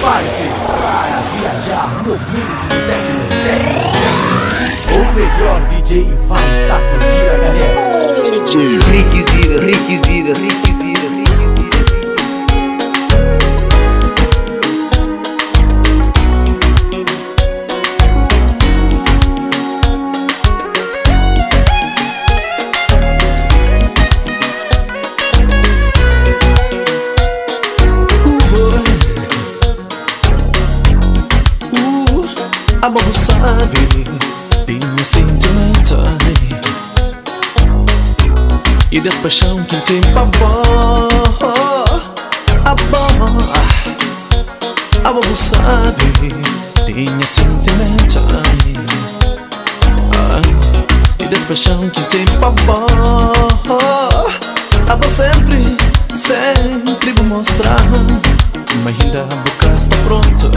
Prepare-se para viajar no mundo do techno. O melhor DJ vai sacudir a galera. Zidas. A bobo sabe, tinha sentimento e despachão que tem pavor. A bobo sabe, tinha sentimento e despachão que tem pavor. A bobo sempre vou mostrar, mas ainda a boca está pronto.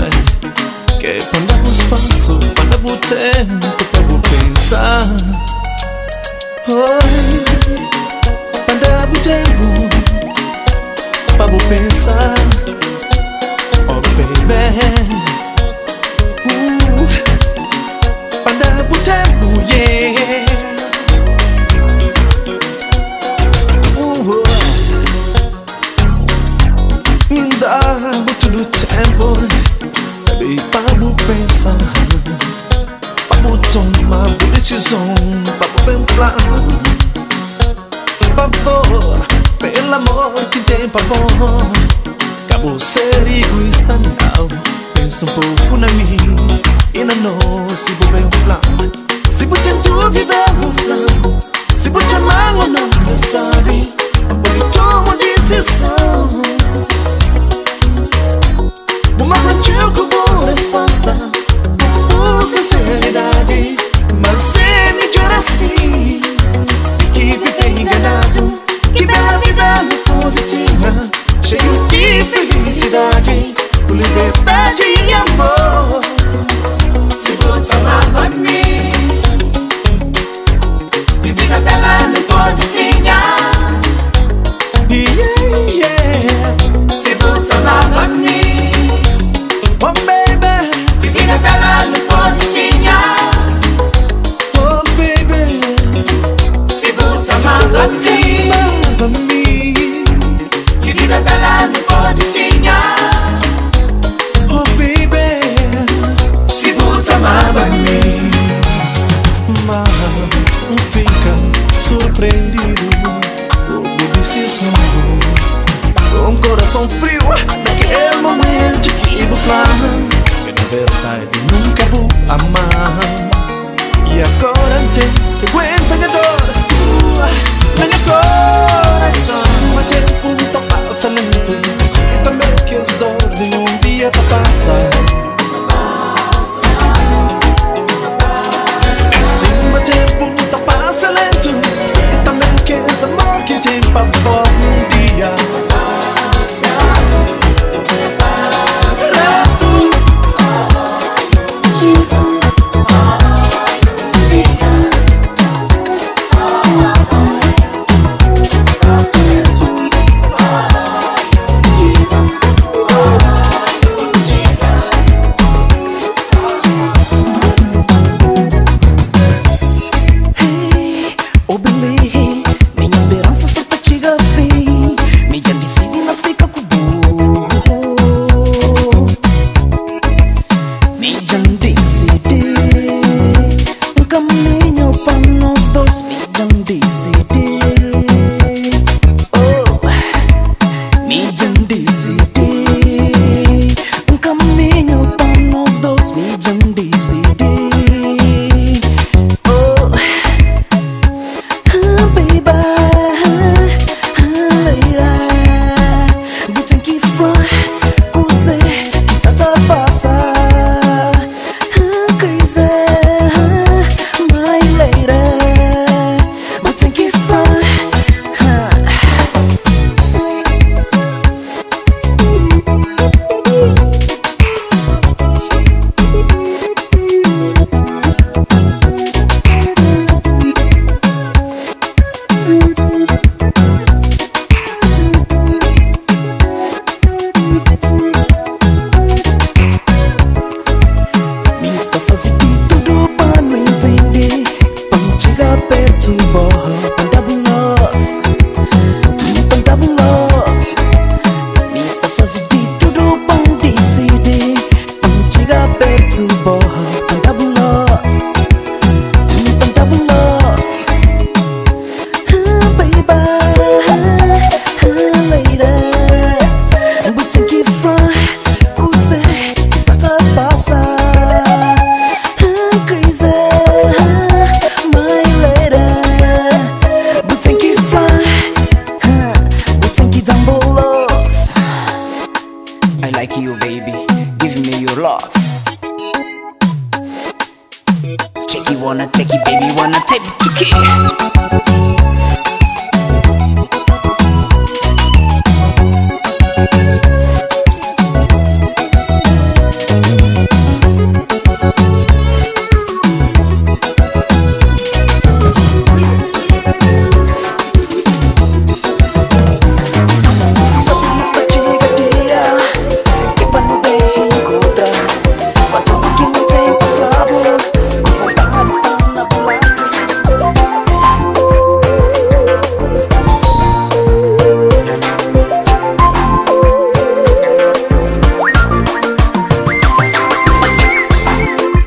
Que quando eu espaço, quando eu tempo para eu pensar. Oi, quando eu tempo para eu pensar. Oh baby, quando eu tempo, yeah. Me dá muito do tempo para pensar, para tomar decisão, para pensar. Por favor, pelo amor que tem pavor, acabou ser egoísta não. Pensa um pouco na mim e na nós, se vou pensar. Se vou ter dúvida, vou falar. Se vou te amar ou não, quem sabe, eu tomo decisão. Uma partiu com boa resposta, com sinceridade, mas sem me dizer assim, que viver enganado, que bela vida no mundo tinha, cheio de felicidade, com liberdade e amor. Se você amava a mim, que vida bela no mundo tinha, se você amava a mim. Oh baby, que vida bela no ponto tinha. Oh baby, se você amava mim, que vida bela no ponto tinha. Oh baby, se você amava mim. Mas fica surpreendido com a decisão, com o coração frio naquele momento que vou falar, que na verdade nunca vou amar. E agora tem que aguentar minha dor no meu coração. O tempo não passa lento, sei também que as dores de dia passar. Assim o tempo não passa lento, sei também que esse amor que tem pavor dia. lady, but take it fly, cause it's not a passa. I'm crazy, my lady, but take it fly, but take it down below. I like you, baby, give me your love. Check it, wanna take it, baby, wanna take it, check it.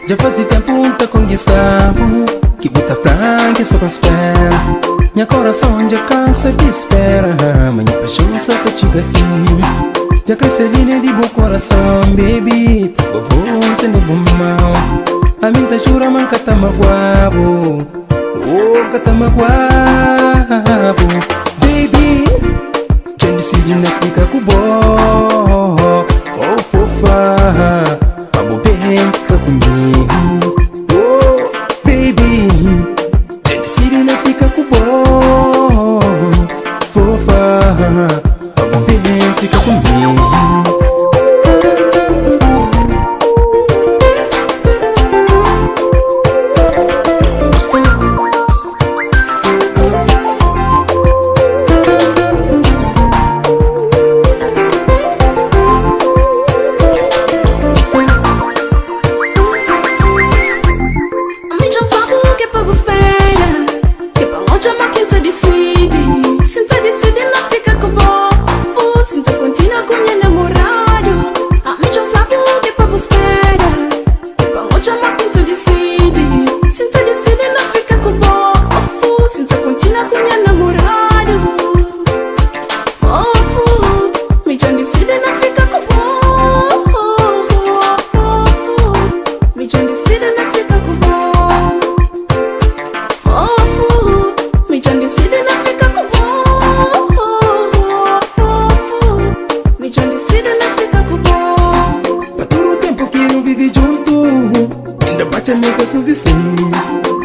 Já faz tempo te conquistamos, que buta franca só com espera. Minha coração já cansa de espera, minha paixão só te chega fim. Já cresce linha de bom coração, baby, por favor, sem bom mal. A mim tá jura, man, que tá magoado, oh, que tá magoado. Baby, já decidi não ficar com bom, oh, fofa. Fica comigo, oh, baby. Já decidi não fica com bom, fofa. Bem, fica comigo.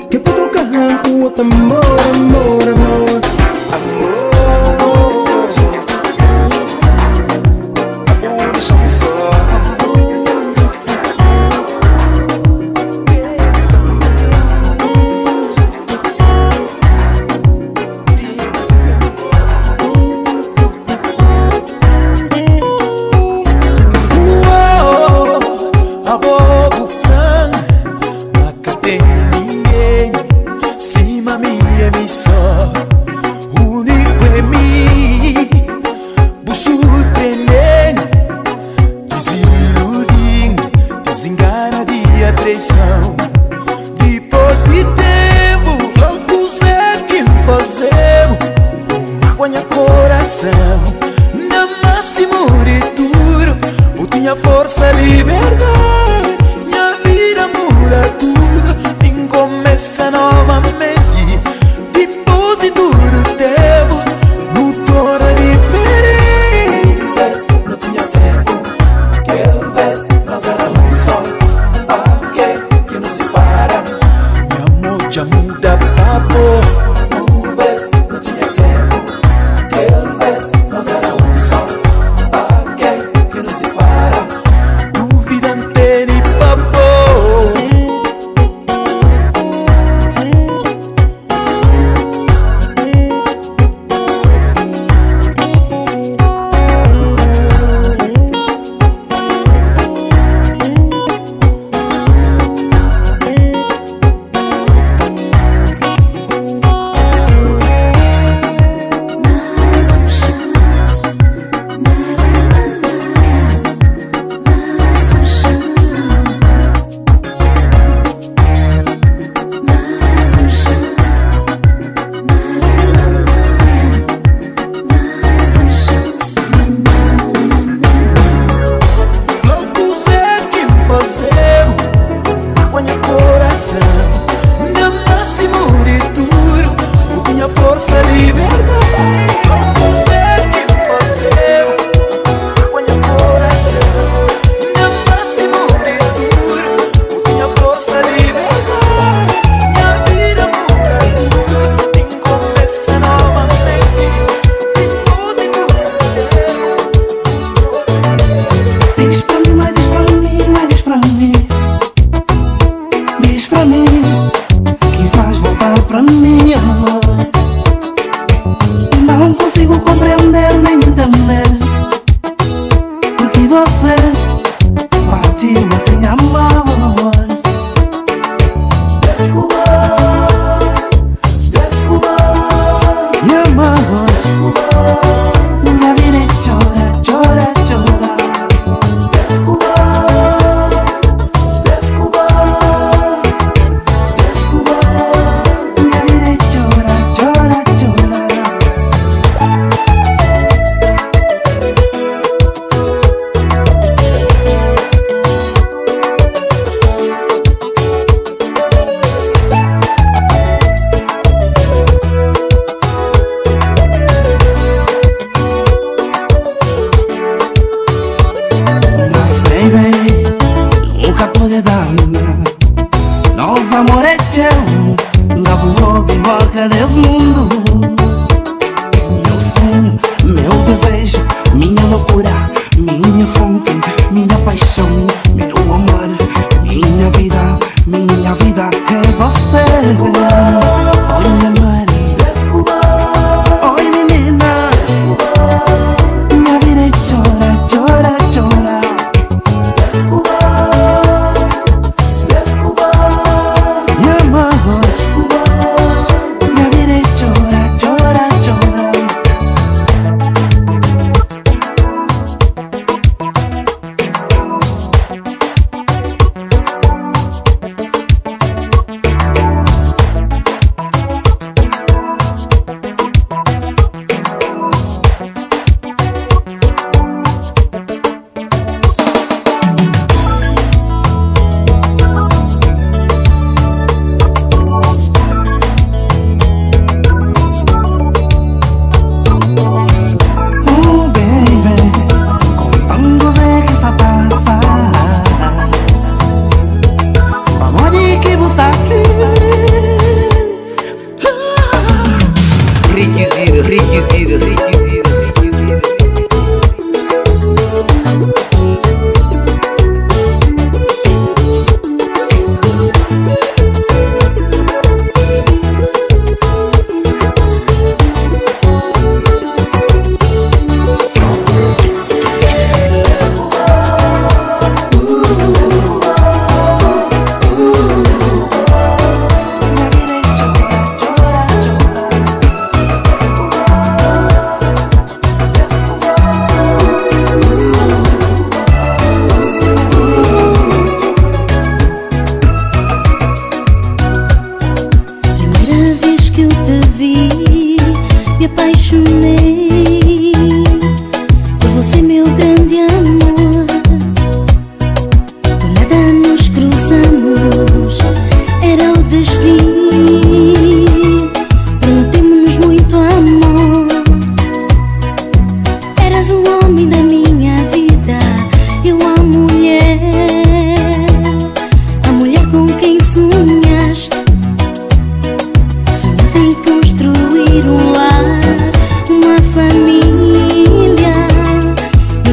Que por trocar com outro amor, amor, amor, amor, deixa-me só. Depois de tempo, logo sei que fazemos. Magoa coração, na máximo de tudo. Eu tinha força, liberdade, minha vida muda tudo. E começa novamente. Depois de tudo tempo, não torna diferente. Não tinha tempo, que eu vez, nós éramos só. Já muda papo. Uma vez não tinha tempo, aquela vez nós éramos só. Ok, que não se para. Dúvida não tem papo.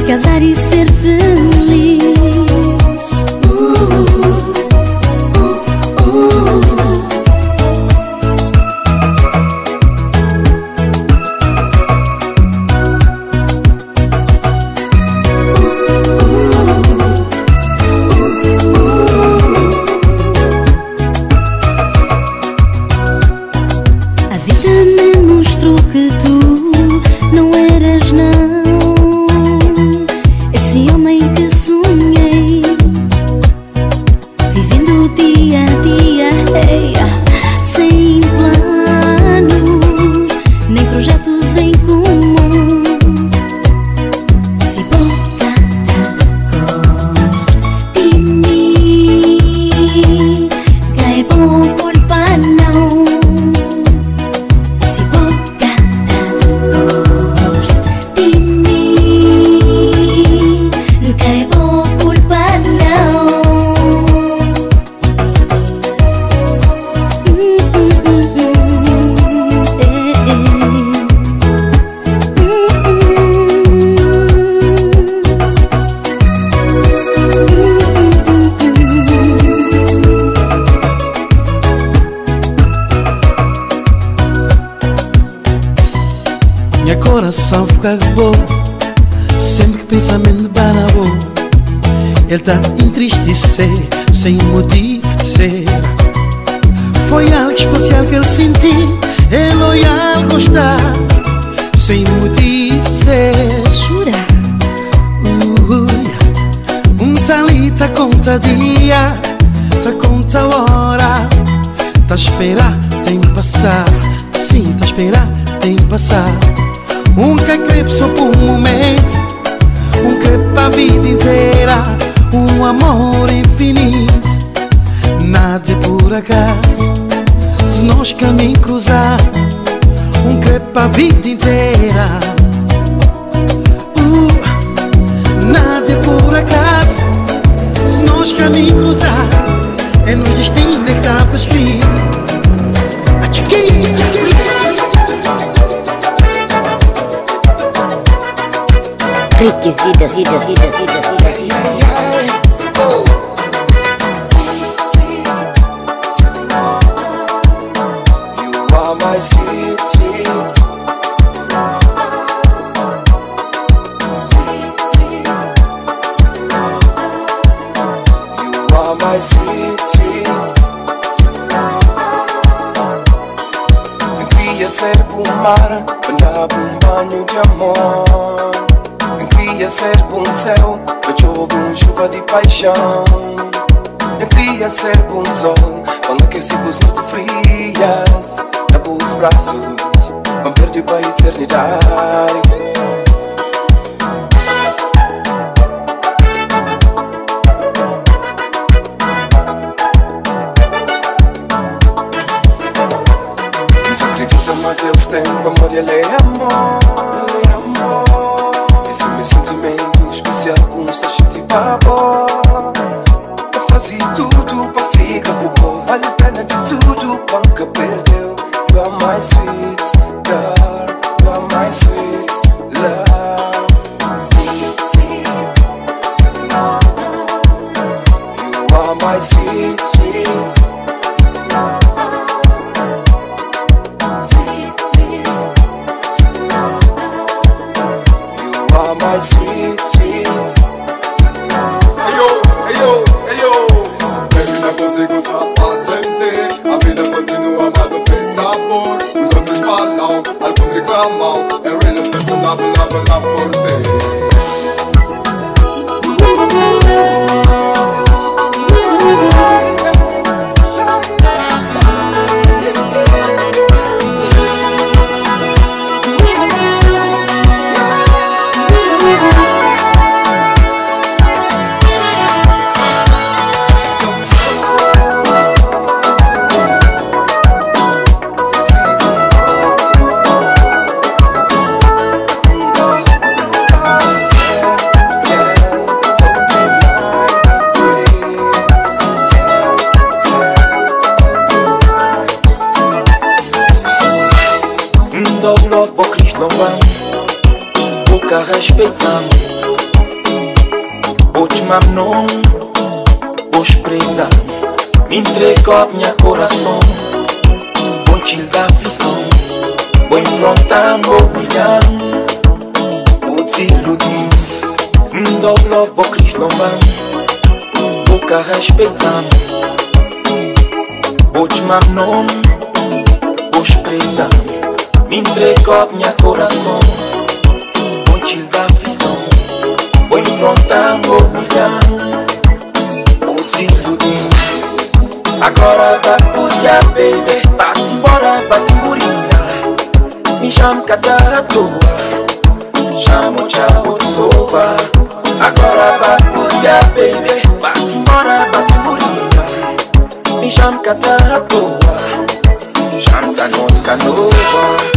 casar e ser feliz. Coração fica bom sempre que pensamento vai na boa. Ele tá entristecer sem motivo de ser. Foi algo especial que ele sentiu, ele olhar gostar sem motivo de ser. Jura? Ali tá conta dia, tá conta hora, tá esperar, tem que passar. Sim, tá esperar, tem que passar. Crepe só por um momento, crepe pra vida inteira. Amor infinito, nada é por acaso. Se nós caminho cruzar, crepe pra vida inteira. Nada é por acaso. Se nós caminho cruzar, é no destino que estava escrito. Zidas. You are my sweet, sweet. You are my sweet, sweet. Queria ser um mar, andar um banho de amor. Queria ser bom céu, para jogo chuva de paixão. Eu queria ser bom sol, quando aquecemos noites frias. Na boas braços, vamos perder para a eternidade. Não acredita, mas Deus tem amor e Ele é amor. Esse meu sentimento especial como está cheio de babó. Eu fazia tudo para ficar com o bom. Vale a pena de tudo para nunca perdeu. You are my sweet girl, you are my sweet love. You are my sweet, sweet. My sweet, sweet. Eyo. Baby, não consigo safar sem ti. A vida continua, mas não tem sabor. Os outros falam, alguns reclamam. Eu really estou love por ti. Novo, boca lhes não vamos, boca respeitamos. Bote mam non, boche presa, me entregou a minha coração. Bom chill da aflição, vou enfrentar meu milhão. Vou desiludir, dou love, vou cris lombar, boca respeitar. Bote mam non, boche presa, me entregou a minha coração. Bom chill da aflição, vou enfrentar meu milhão. Vou desiludir. Agora vai pudia, baby. Bate embora, bate murinha. Me chama cada à toa, chamo tchau soba. Agora vai pudia, baby. Bate embora, bate murinha. Me chama cada à toa, chamo canosca nova.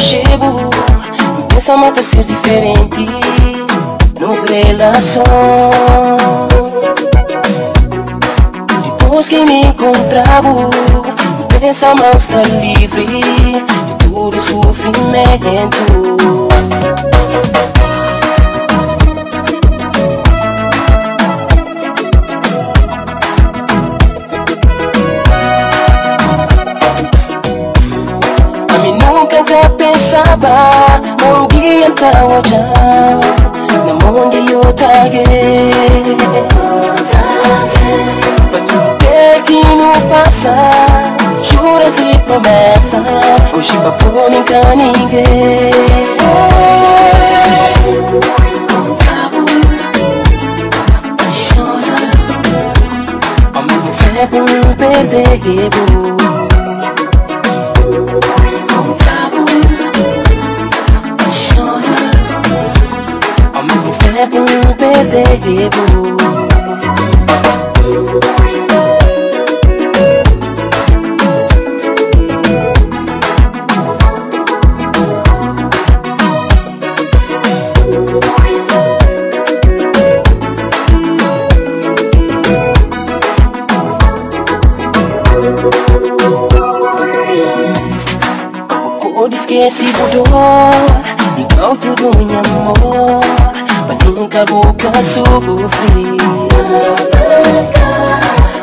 chego, pensamento ser diferente nos relações. Depois que me encontrava, pensa mais tá livre de todo sofrimento. Nunca pensava um dia entrar olhar na mão de outra alguém. Pra tudo que não passa, juras e promessas, hoje pra pôr nunca ninguém. Ao mesmo tempo perder. É bom perder. O esquecido dor, igual tudo em amor, mas nunca vou sofrer.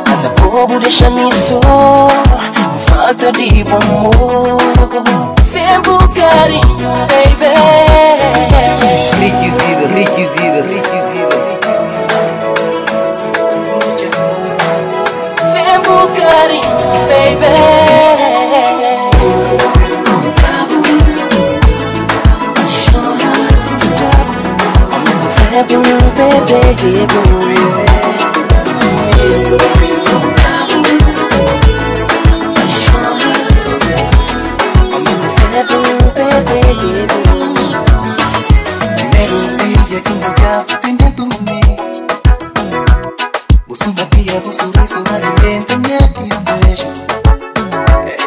Mas a povo deixa-me só, com falta de bom amor, sempre carinho, baby. Zidas. Sempre carinho, baby. É bom perder. Primeiro dia que me olhava dentro de mim, você batia com sorriso alimenta minha desejo.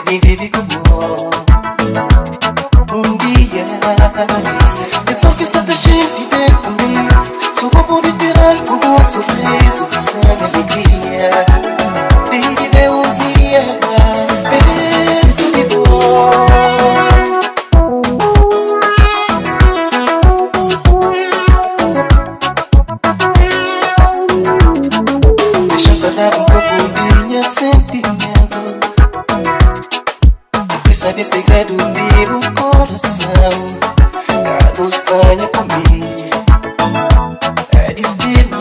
Ele vive como um dia. Estou que só da gente dentro de mim, só vou poder tirar com um sorriso essa alegria de viver um dia perto de você. Deixa eu dar um pouco de minha sentimento, porque sabe segredo de um coração. Cada estranha comigo é destino,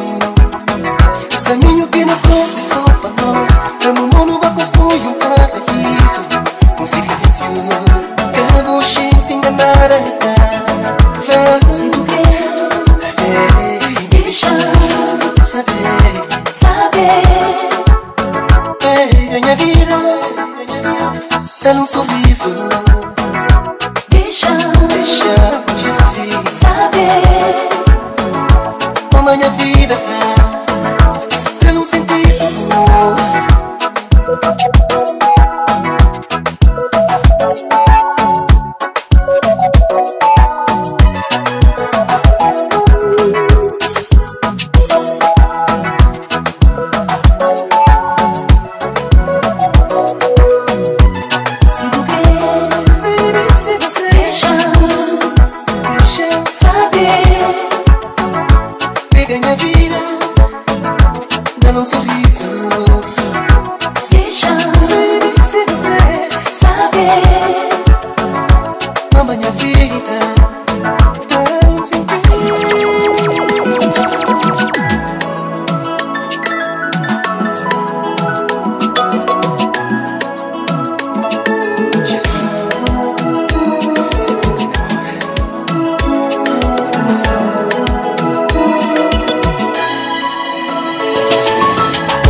esse caminho que não trouxe só pra nós. Tamo mundo vai construir um paraíso, um silêncio que a gente enganar. Deixa saber, minha vida tá num sorriso. Deixa de se saber, como a minha vida tá num sentido.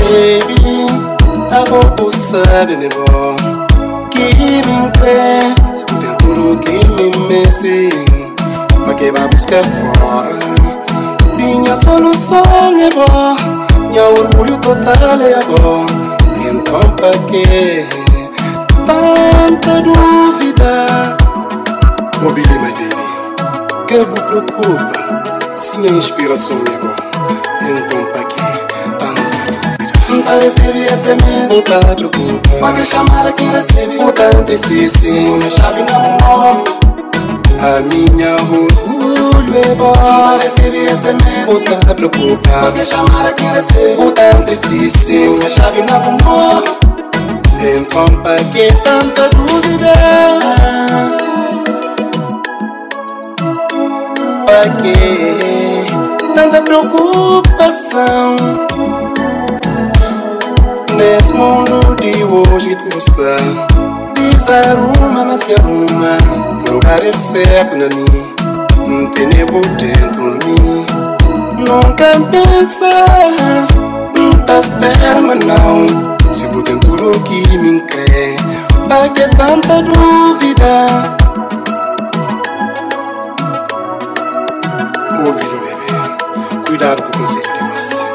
Baby, a pouco sabe melhor que me crê, se por dentro que me mexe, pra que vai buscar fora. Sim, a solução é boa, minha orgulho total é bom. Então pra que tanta dúvida? Que me preocupa, sim a inspiração é boa. Então pra quê tanta dúvida? Tá recebi SMS, não tá preocupa. Pode chamar quem recebe, não tá entristece. Minha chave não morre, a minha orgulho é boa. Tá recebi SMS, não tá preocupa. Pode chamar quem recebe, não tá entristece. Minha chave não morre, então pra que tanta dúvida? Pra que tanta preocupação? Nesse mundo de hoje tu está desarruma, mas que arruma. O lugar é certo na mim, não tem nem por dentro de mim. Nunca pensa, não tá esperma não. Se eu tenho tudo que me crê, pra que tanta dúvida? Ouve, bebê, cuidado com o conselho de você.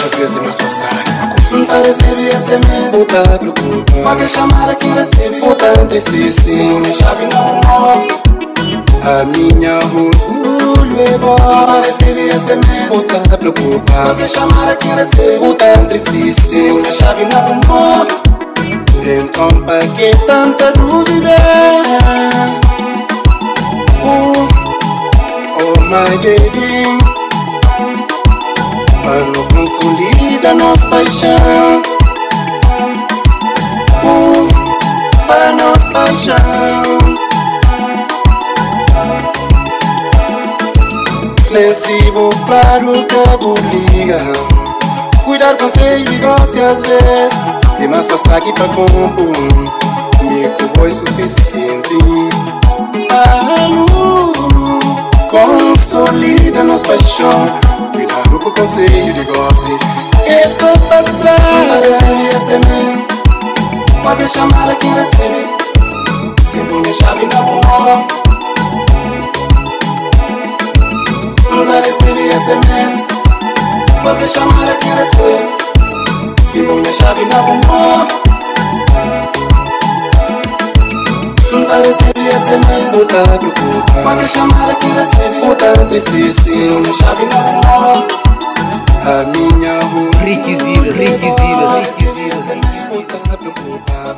Às vezes é mais frustrado. Não tá recebe SMS, não tá preocupa. Pode chamar quem recebe, não tá entristece. Minha chave não morre, a minha orgulho é boa. Não tá recebe SMS, não tá preocupa. Pode chamar quem recebe, não tá entristece. Minha chave não morre, então pra que tanta dúvida? Oh my baby, para não consolida nossa paixão. Para nossa paixão. Flexível, claro, cabo liga. Cuidar com seu negócio às vezes. E mais pra estar aqui pra compor. Comigo foi suficiente. Consolida nossa paixão. Cuidado com o conselho de goce. Essa tá estrada. Recebe SMS, pode chamar quem recebe. Se minha chave não morre, não recebe SMS, pode chamar quem recebe. Se minha chave não morre, não recebe SMS, não tá preocupa. Pode chamar quem recebe, não tá entristece. Se minha chave não morre, a minha rua Riquisida. não tá preocupa.